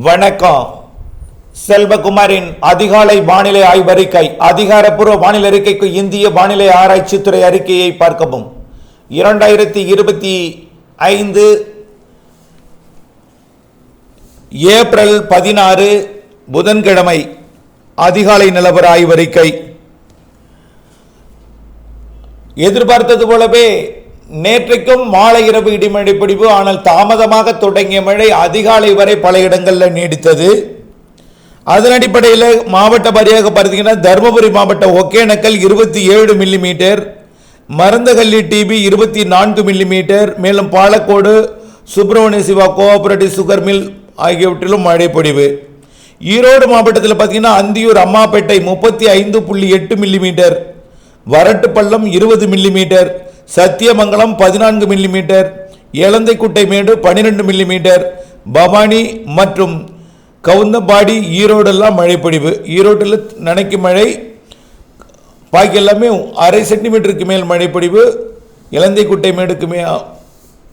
வணக்கம். செல்வகுமாரின் அதிகாலை வானிலை ஆய்வறிக்கை. அதிகாரப்பூர்வ வானிலை அறிக்கைக்கு இந்திய வானிலை ஆராய்ச்சித்துறை அறிக்கையை பார்க்கவும். 2025 ஏப்ரல் 16 புதன்கிழமை அதிகாலை நிலவர ஆய்வறிக்கை. எதிர்பார்த்தது போலவே நேற்றைக்கும் மாலை இரவு இடிமழை பொழிவு. ஆனால் தாமதமாக தொடங்கிய மழை அதிகாலை வரை பல இடங்களில் நீடித்தது. அதன் அடிப்படையில் மாவட்ட வாரியாக பார்த்தீங்கன்னா தருமபுரி மாவட்டம் ஒகேனக்கல் 27 மில்லிமீட்டர், மருந்தகல்லி டிபி 24 மில்லிமீட்டர், மேலும் Palacode Subramania Siva cooperative sugar mill ஆகியவற்றிலும் மழை பொழிவு. ஈரோடு மாவட்டத்தில் பார்த்தீங்கன்னா Anthiyur Ammapettai 35.8 millimetre, Varattupallam 20 millimetre, Sathyamangalam 14 millimetre, Elanthaikuttai Medu 12 millimetre, Bhavani மற்றும் கவுந்தபாடி ஈரோடெல்லாம் மழை பொழிவு. ஈரோட்டில் நனைக்கும் மழை, பாக்கி எல்லாமே 1/2 சென்டிமீட்டருக்கு மேல் மழை பொழிவு. இலந்தைக்குட்டை மேடுக்கு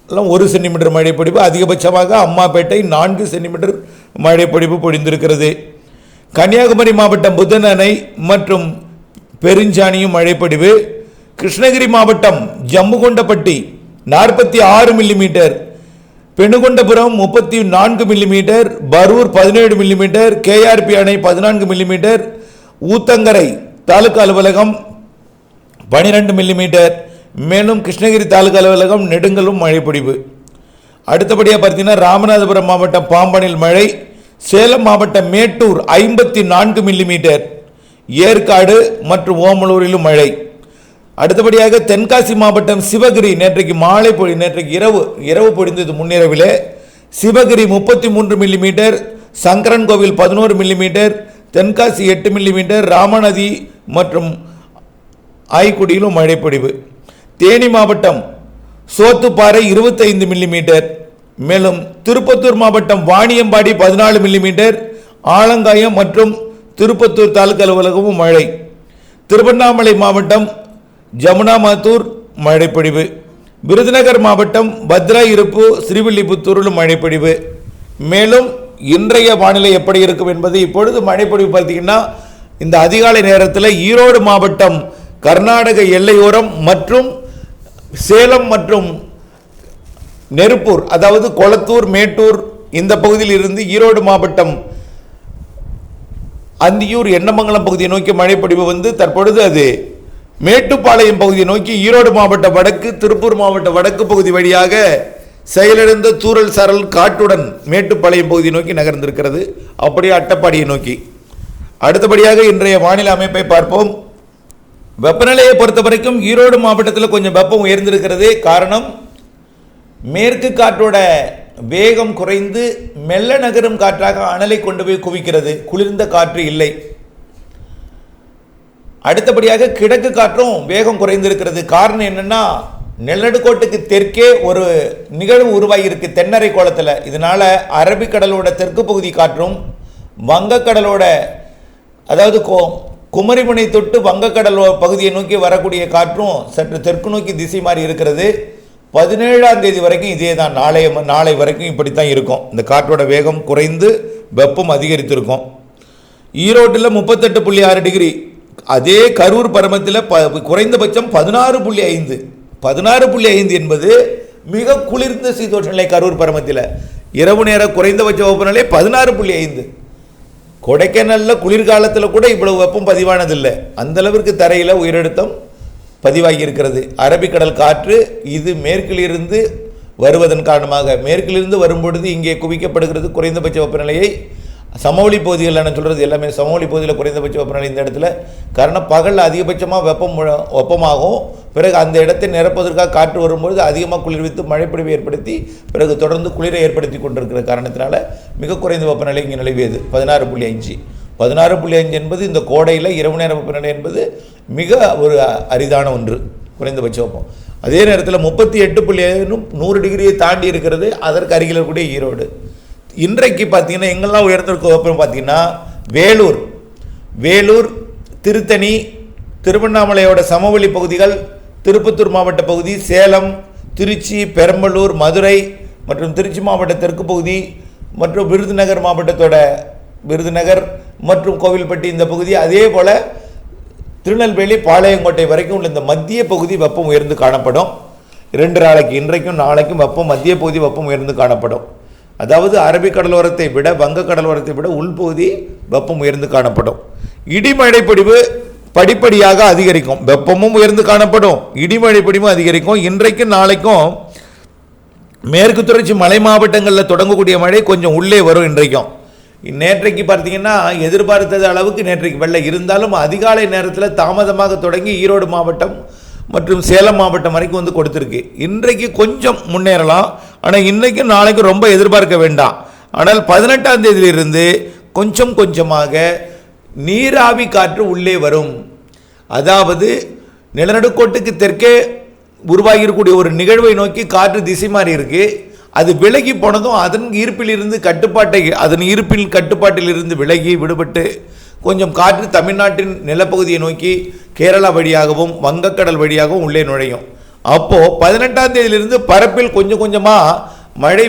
எல்லாம் 1 சென்டிமீட்டர் மழை பொழிவு. அதிகபட்சமாக அம்மாப்பேட்டை 4 சென்டிமீட்டர் மழை பொழிவு பொழிந்திருக்கிறது. கன்னியாகுமரி மாவட்டம் புதன் அணை மற்றும் பெருஞ்சாணியும் மழை பொழிவு. கிருஷ்ணகிரி மாவட்டம் Jammukondapatti 46 millimetre, Penukondapuram 34 millimetre, Parur 17 millimetre, KRP அணை 14 மில்லிமீட்டர், ஊத்தங்கரை தாலுகா அலுவலகம் 12 மில்லிமீட்டர், மேலும் கிருஷ்ணகிரி தாலுகா அலுவலகம் நெடுங்கலும் மழை பொழிவு. அடுத்தபடியாக பார்த்தீங்கன்னா ராமநாதபுரம் மாவட்டம் பாம்பனில் மழை, சேலம் மாவட்டம் மேட்டூர் 54 மில்லிமீட்டர், ஏற்காடு மற்றும் ஓமலூரிலும் மழை. அடுத்தபடியாக தென்காசி மாவட்டம் சிவகிரி நேற்றைக்கு இரவு பொழிந்தது. முன்னிரவில் சிவகிரி 33 மில்லிமீட்டர், சங்கரன் கோவில் 11 மில்லிமீட்டர், தென்காசி 8 மில்லிமீட்டர், ராமநதி மற்றும் ஆய்க்குடியிலும் மழை பொழிவு. தேனி மாவட்டம் சோத்துப்பாறை 25 மில்லிமீட்டர், மேலும் திருப்பத்தூர் மாவட்டம் வாணியம்பாடி 14 மில்லிமீட்டர், ஆலங்காயம் மற்றும் திருப்பத்தூர் தாலுகா அலுவலகமும் மழை. திருவண்ணாமலை மாவட்டம் ஜமுனாமாத்தூர் மழைப்பொழிவு. விருதுநகர் மாவட்டம் பத்ரா இருப்பு ஸ்ரீவில்லிபுத்தூரிலும் மழைப்பொழிவு. மேலும் இன்றைய வானிலை எப்படி இருக்கும் என்பது இப்பொழுது மழைப்பொழிவு பார்த்தீங்கன்னா இந்த அதிகாலை நேரத்தில் ஈரோடு மாவட்டம் கர்நாடக எல்லையோரம் மற்றும் சேலம் மற்றும் நெருப்பூர், அதாவது கொளத்தூர் மேட்டூர் இந்த பகுதியில் இருந்து ஈரோடு மாவட்டம் அந்தியூர் எண்ணமங்கலம் பகுதியை நோக்கி மழைப்பொழிவு வந்து தற்பொழுது அது மேட்டுப்பாளையம் பகுதியை நோக்கி ஈரோடு மாவட்ட வடக்கு திருப்பூர் மாவட்ட வடக்கு பகுதி வழியாக செயலிழந்த தூறல் சாரல் காட்டுடன் மேட்டுப்பாளையம் பகுதியை நோக்கி நகர்ந்திருக்கிறது. அப்படியே அட்டப்பாடியை நோக்கி. அடுத்தபடியாக இன்றைய வானிலை அமைப்பை பார்ப்போம். வெப்பநிலையை பொறுத்த வரைக்கும் ஈரோடு மாவட்டத்தில் கொஞ்சம் வெப்பம் உயர்ந்திருக்கிறது. காரணம், மேற்கு காற்றோட வேகம் குறைந்து மெல்ல நகரும் காற்றாக அனலை கொண்டு போய் குவிக்கிறது. குளிர்ந்த காற்று இல்லை. அடுத்தபடியாக கிழக்கு காற்றும் வேகம் குறைந்திருக்கிறது. காரணம் என்னன்னா, நெல்லடுக்கோட்டுக்கு தெற்கே ஒரு நிகழ்வு உருவாகியிருக்கு தென்னரை கோலத்தில். இதனால அரபிக்கடலோட தெற்கு பகுதி காற்றும் வங்கக்கடலோட, அதாவது குமரிமுனை தொட்டு வங்கக்கடல் பகுதியை நோக்கி வரக்கூடிய காற்றும் சற்று தெற்கு நோக்கி திசை மாறி இருக்கிறது. 17ஆம் தேதி வரைக்கும் இதே தான். நாளை வரைக்கும் இப்படித்தான் இருக்கும். இந்த காற்றோட வேகம் குறைந்து வெப்பம் அதிகரித்திருக்கும். ஈரோட்டில் 38.6 டிகிரி, அதே கரூர் பரமத்தில் குறைந்தபட்சம் 16.5 என்பது மிக குளிர்ந்த சீதோஷ நிலை. கரூர் பரமத்தில் இரவு நேர குறைந்தபட்ச வெப்பநிலை 16.5. கொடைக்கானலில் குளிர்காலத்தில் கூட இவ்வளவு வெப்பம் பதிவானதில்லை. அந்த அளவிற்கு தரையில் உயரழுத்தம் பதிவாகி இருக்கிறது. அரபிக்கடல் காற்று இது மேற்கிலிருந்து வருவதன் காரணமாக, மேற்கிலிருந்து வரும்பொழுது இங்கே குவிக்கப்படுகிறது குறைந்தபட்ச வெப்பநிலையை. சமவெளி பகுதிகள் நான் சொல்கிறது எல்லாமே சமவெளி பகுதியில் குறைந்தபட்ச வெப்பநிலை இந்த இடத்துல. காரணம், பகலில் அதிகபட்சமாக வெப்பமாகும். பிறகு அந்த இடத்தை நிரப்புவதற்காக காற்று வரும்பொழுது அதிகமாக குளிர்வித்து மழைப்பொழிவை ஏற்படுத்தி பிறகு தொடர்ந்து குளிரை ஏற்படுத்தி கொண்டிருக்கிற காரணத்தினால மிக குறைந்த வெப்பநிலை இங்கே நிலவியது 16.5 என்பது இந்த கோடையில் இரவு நேர வெப்பநிலை என்பது மிக ஒரு அரிதான ஒன்று, குறைந்தபட்ச வெப்பம். அதே நேரத்தில் 38.7 100 டிகிரியை தாண்டி இருக்கிறது அதற்கு அருகில் இருக்கக்கூடிய ஈரோடு. இன்றைக்கு பார்த்தீங்கன்னா எங்கெல்லாம் உயர்ந்திருக்க வெப்பம் பார்த்தீங்கன்னா வேலூர், திருத்தணி, திருவண்ணாமலையோட சமவெளி பகுதிகள், திருப்பத்தூர் மாவட்ட பகுதி, சேலம், திருச்சி, பெரம்பலூர், மதுரை மற்றும் திருச்சி மாவட்ட தெற்கு பகுதி, மற்றும் விருதுநகர் மாவட்டத்தோட விருதுநகர் மற்றும் கோவில்பட்டி இந்த பகுதி, அதே போல் திருநெல்வேலி பாளையங்கோட்டை வரைக்கும் உள்ள இந்த மத்திய பகுதி வெப்பம் உயர்ந்து காணப்படும். 2 நாளைக்கு, இன்றைக்கும் நாளைக்கும் வெப்பம் மத்திய பகுதி வெப்பம் உயர்ந்து காணப்படும். அதாவது அரபிக்கடலோரத்தை விட வங்கக்கடலோரத்தை விட உள்பகுதி வெப்பம் உயர்ந்து காணப்படும். இடிமழை பொழிவு படிப்படியாக அதிகரிக்கும். வெப்பமும் உயர்ந்து காணப்படும், இடிமழை பொழிவும் அதிகரிக்கும். இன்றைக்கும் நாளைக்கும் மேற்கு தொடர்ச்சி மலை மாவட்டங்களில் தொடங்கக்கூடிய மழை கொஞ்சம் உள்ளே வரும். இன்றைக்கும் நேற்றைக்கு பார்த்தீங்கன்னா எதிர்பார்த்தது அளவுக்கு நேற்றைக்கு வெள்ளை இருந்தாலும் அதிகாலை நேரத்தில் தாமதமாக தொடங்கி ஈரோடு மாவட்டம் மற்றும் சேலம் மாவட்டம் வரைக்கும் வந்து கொடுத்துருக்கு. இன்றைக்கு கொஞ்சம் முன்னேறலாம், ஆனால் இன்றைக்கும் நாளைக்கும் ரொம்ப எதிர்பார்க்க வேண்டாம். ஆனால் 18ஆம் தேதியிலிருந்து கொஞ்சம் கொஞ்சமாக நீராவி காற்று உள்ளே வரும். அதாவது நிலநடுக்கோட்டுக்கு தெற்கே உருவாகியிருக்கக்கூடிய ஒரு நிகழ்வை நோக்கி காற்று திசை மாறி இருக்கு. அது விலகி போனதும் அதன் ஈர்ப்பில் கட்டுப்பாட்டில் இருந்து விலகி விடுபட்டு கொஞ்சம் காற்று தமிழ்நாட்டின் நிலப்பகுதியை நோக்கி கேரளா வழியாகவும் வங்கக்கடல் வழியாகவும் உள்ளே நுழையும். அப்போது 18ஆம் தேதியிலிருந்து பரப்பில் கொஞ்சம் கொஞ்சமாக மழை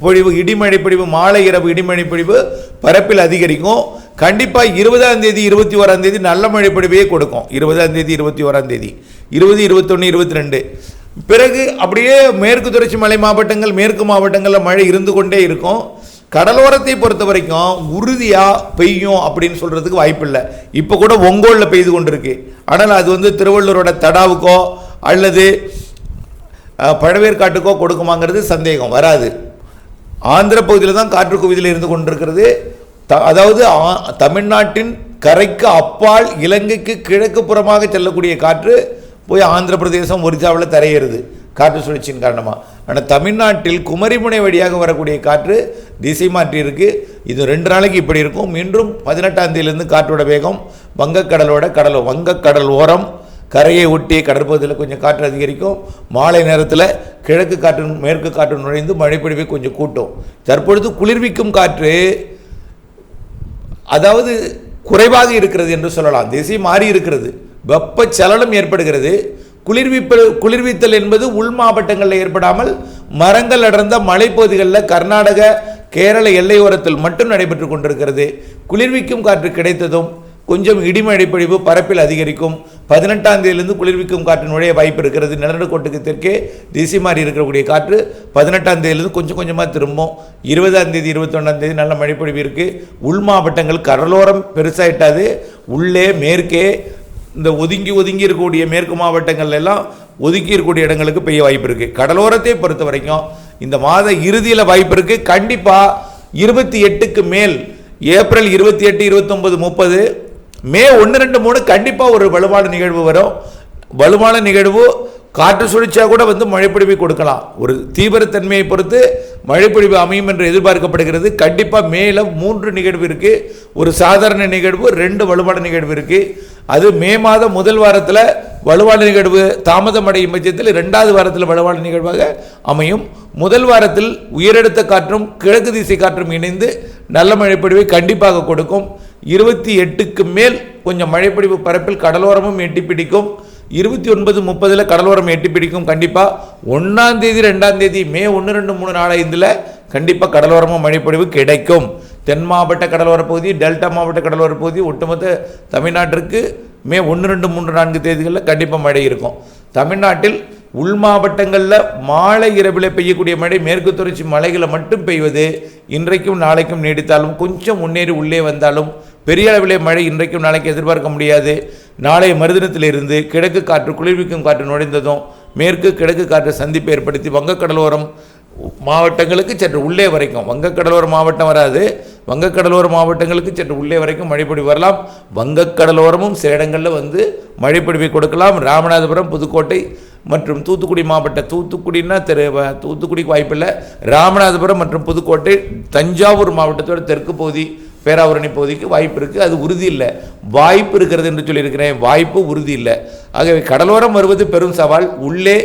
பொழிவு, இடிமழை பொழிவு, மாலை இரவு இடிமழை பொழிவு பரப்பில் அதிகரிக்கும். கண்டிப்பாக 20ஆம் தேதி 21ஆம் தேதி நல்ல மழை பொழிவையே கொடுக்கும். 20ஆம் தேதி 21ஆம் தேதி 20, 21, 22 பிறகு அப்படியே மேற்கு தொடர்ச்சி மலை மாவட்டங்கள், மேற்கு மாவட்டங்களில் மழை இருந்து கொண்டே இருக்கும். கடலோரத்தை பொறுத்த வரைக்கும் உறுதியாக பெய்யும் அப்படின்னு சொல்கிறதுக்கு வாய்ப்பில்லை. இப்போ கூட ஒங்கோலில் பெய்து கொண்டிருக்கு. ஆனால் அது வந்து திருவள்ளூரோட தடாவுக்கோ அல்லது பழவேற்காட்டுக்கோ கொடுக்குமாங்கிறது சந்தேகம் வராது. ஆந்திர பகுதியில் தான் காற்று குவிதல் இருந்து கொண்டிருக்கிறது. அதாவது தமிழ்நாட்டின் கரைக்கு அப்பால் இலங்கைக்கு கிழக்கு புறமாக செல்லக்கூடிய காற்று போய் ஆந்திர பிரதேசம் ஒரிசாவில் தரையேறுது காற்று சுழற்சியின் காரணமாக. ஆனால் தமிழ்நாட்டில் குமரிமுனை வழியாக வரக்கூடிய காற்று திசை மாற்றி இருக்கு. இது 2 நாளைக்கு இப்படி இருக்கும். மீண்டும் 18ஆம் தேதியிலிருந்து காற்றோட வேகம் வங்கக்கடல் ஓரம் கரையை ஒட்டிய கடற்பகுதியில் கொஞ்சம் காற்று அதிகரிக்கும். மாலை நேரத்தில் கிழக்கு காற்று மேற்கு காற்று நுழைந்து மழைப்பொழிவை கொஞ்சம் கூட்டும். தற்பொழுது குளிர்விக்கும் காற்று அதாவது குறைவாக இருக்கிறது என்று சொல்லலாம். திசை மாறி இருக்கிறது, வெப்பச்சலனம் ஏற்படுகிறது. குளிர்வித்தல் என்பது உள் மாவட்டங்களில் ஏற்படாமல் மரங்கள் அடர்ந்த மலைப்பகுதிகளில் கர்நாடக கேரள எல்லையோரத்தில் மட்டும் நடைபெற்று கொண்டிருக்கிறது. குளிர்விக்கும் காற்று கிடைத்ததும் கொஞ்சம் இடிமழை பொழிவு பரப்பில் அதிகரிக்கும். 18ஆம் தேதியிலிருந்து குளிர்விக்கும் காற்று நுழைய வாய்ப்பு இருக்கிறது. நிலநடுக்கோட்டுக்கு தெற்கே திசை மாறி இருக்கக்கூடிய காற்று 18ஆம் தேதியிலிருந்து கொஞ்சம் கொஞ்சமாக திரும்பும். 20ஆம் தேதி 21ஆம் தேதி நல்ல மழைப்பொழிவு இருக்குது. உள் மாவட்டங்கள் கடலோரம் பெருசாகிட்டாது, உள்ளே மேற்கே இந்த ஒதுங்கி இருக்கக்கூடிய மேற்கு மாவட்டங்கள் எல்லாம் ஒதுக்கி இருக்கக்கூடிய இடங்களுக்கு பெய்ய வாய்ப்பு இருக்குது. கடலோரத்தை பொறுத்த வரைக்கும் இந்த மாத இறுதியில் வாய்ப்பு இருக்குது. கண்டிப்பாக 28க்கு மேல் ஏப்ரல் 28, 29, 30, மே 1, 2, 3 கண்டிப்பாக ஒரு வலுவான நிகழ்வு வரும். வலுவான நிகழ்வு காற்று சுழற்சியாக கூட வந்து மழைப்பொழிவை கொடுக்கலாம். ஒரு தீவிரத்தன்மையை பொறுத்து மழைப்பொழிவு அமையும் என்று எதிர்பார்க்கப்படுகிறது. கண்டிப்பாக மேலே 3 நிகழ்வு இருக்குது. ஒரு சாதாரண நிகழ்வு, 2 வலுவான நிகழ்வு இருக்குது. அது மே மாதம் முதல் வாரத்தில் வலுவான நிகழ்வு தாமதம் அடையும் பட்சத்தில் 2வது வாரத்தில் வலுவான நிகழ்வாக அமையும். முதல் வாரத்தில் உயரடுத்த காற்றும் கிழக்கு திசை காற்றும் இணைந்து நல்ல மழைப்பொழிவை கண்டிப்பாக கொடுக்கும். 28க்கு மேல் கொஞ்சம் மழைப்பொழிவு பரப்பில் கடலோரமும் எட்டி பிடிக்கும். 29, 30 கடலோரம் எட்டி பிடிக்கும். கண்டிப்பாக 1ஆம் தேதி 2ஆம் தேதி மே 1, 2, 3, 4, 5 கண்டிப்பாக கடலோரமும் மழைப்பொழிவு கிடைக்கும். தென் மாவட்ட கடலோர பகுதி, டெல்டா மாவட்ட கடலோர பகுதி, ஒட்டுமொத்த தமிழ்நாட்டிற்கு மே 1, 2, 3, 4 தேதிகளில் கண்டிப்பாக மழை இருக்கும். தமிழ்நாட்டில் உள் மாவட்டங்களில் மாலை இரவில் பெய்யக்கூடிய மழை மேற்கு தொடர்ச்சி மலைகளை மட்டும் பெய்வது இன்றைக்கும் நாளைக்கும் நீடித்தாலும் கொஞ்சம் முன்னேறி உள்ளே வந்தாலும் பெரிய அளவிலே மழை இன்றைக்கும் நாளைக்கு எதிர்பார்க்க முடியாது. நாளைய மறுதினத்திலிருந்து கிழக்கு காற்று குளிர்விக்கும் காற்று நுழைந்ததும் மேற்கு கிழக்கு காற்று சந்திப்பை ஏற்படுத்தி வங்கக்கடலோரம் மாவட்டங்களுக்கு சற்று உள்ளே வரைக்கும், வங்கக்கடலோர மாவட்டம் வராது, வங்கக்கடலோர மாவட்டங்களுக்கு சற்று உள்ளே வரைக்கும் மழைப்பொழிவு வரலாம். வங்கக்கடலோரமும் சில இடங்களில் வந்து மழைப்பொழிவை கொடுக்கலாம். ராமநாதபுரம், புதுக்கோட்டை மற்றும் தூத்துக்குடி மாவட்ட, தூத்துக்குடின்னா தூத்துக்குடிக்கு வாய்ப்பில்லை. ராமநாதபுரம் மற்றும் புதுக்கோட்டை, தஞ்சாவூர் மாவட்டத்தோட தெற்கு பகுதி, பேராவூரணி பகுதிக்கு வாய்ப்பு இருக்குது. அது உறுதி இல்லை, வாய்ப்பு இருக்கிறது என்று சொல்லியிருக்கிறேன், வாய்ப்பு உறுதி இல்லை. ஆகவே கடலோரம் வருவது பெரும் சவால். உள்ளே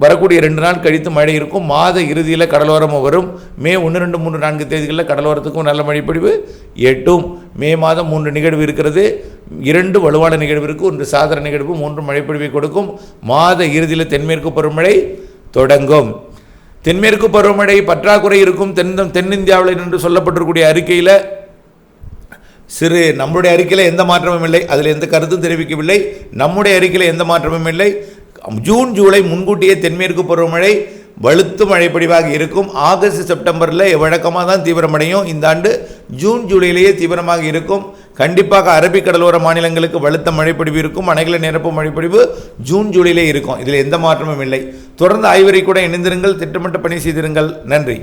வரக்கூடிய 2 நாள் கழித்து மழை இருக்கும். மாத இறுதியில் கடலோரமும் வரும். மே 1, 2, 3, 4 தேதிகளில் கடலோரத்துக்கும் நல்ல மழைப்பொழிவு எட்டும். மே மாதம் 3 நிகழ்வு இருக்கிறது. 2 வலுவான நிகழ்வு இருக்குது, 1 சாதாரண நிகழ்வு, 3 மழைப்பொழிவை கொடுக்கும். மாத இறுதியில் தென்மேற்கு பருவமழை தொடங்கும். தென்மேற்கு பருவமழை பற்றாக்குறை இருக்கும் தென்னிந்தியாவில் என்று சொல்லப்பட்டிருக்கூடிய அறிக்கையில் நம்முடைய அறிக்கையில் எந்த மாற்றமும் இல்லை, அதில் எந்த கருத்தும் தெரிவிக்கவில்லை. நம்முடைய அறிக்கையில் எந்த மாற்றமும் இல்லை. ஜூன் ஜூலை முன்கூட்டியே தென்மேற்கு பருவமழை வலுத்து மழைப்பொழிவாக இருக்கும். ஆகஸ்ட் செப்டம்பரில் வழக்கமாக தான் தீவிரமடையும். இந்த ஆண்டு ஜூன் ஜூலையிலேயே தீவிரமாக இருக்கும். கண்டிப்பாக அரபிக் கடலோர மாநிலங்களுக்கு வலுத்த மழைப்பொழிவு இருக்கும். அணைகளை நிரப்பும் மழைப்பொழிவு ஜூன் ஜூலையிலே இருக்கும். இதில் எந்த மாற்றமும் இல்லை. தொடர்ந்து ஆய்வறை கூட இணைந்திருங்கள், திட்டமிட்ட பணி செய்திருங்கள். நன்றி.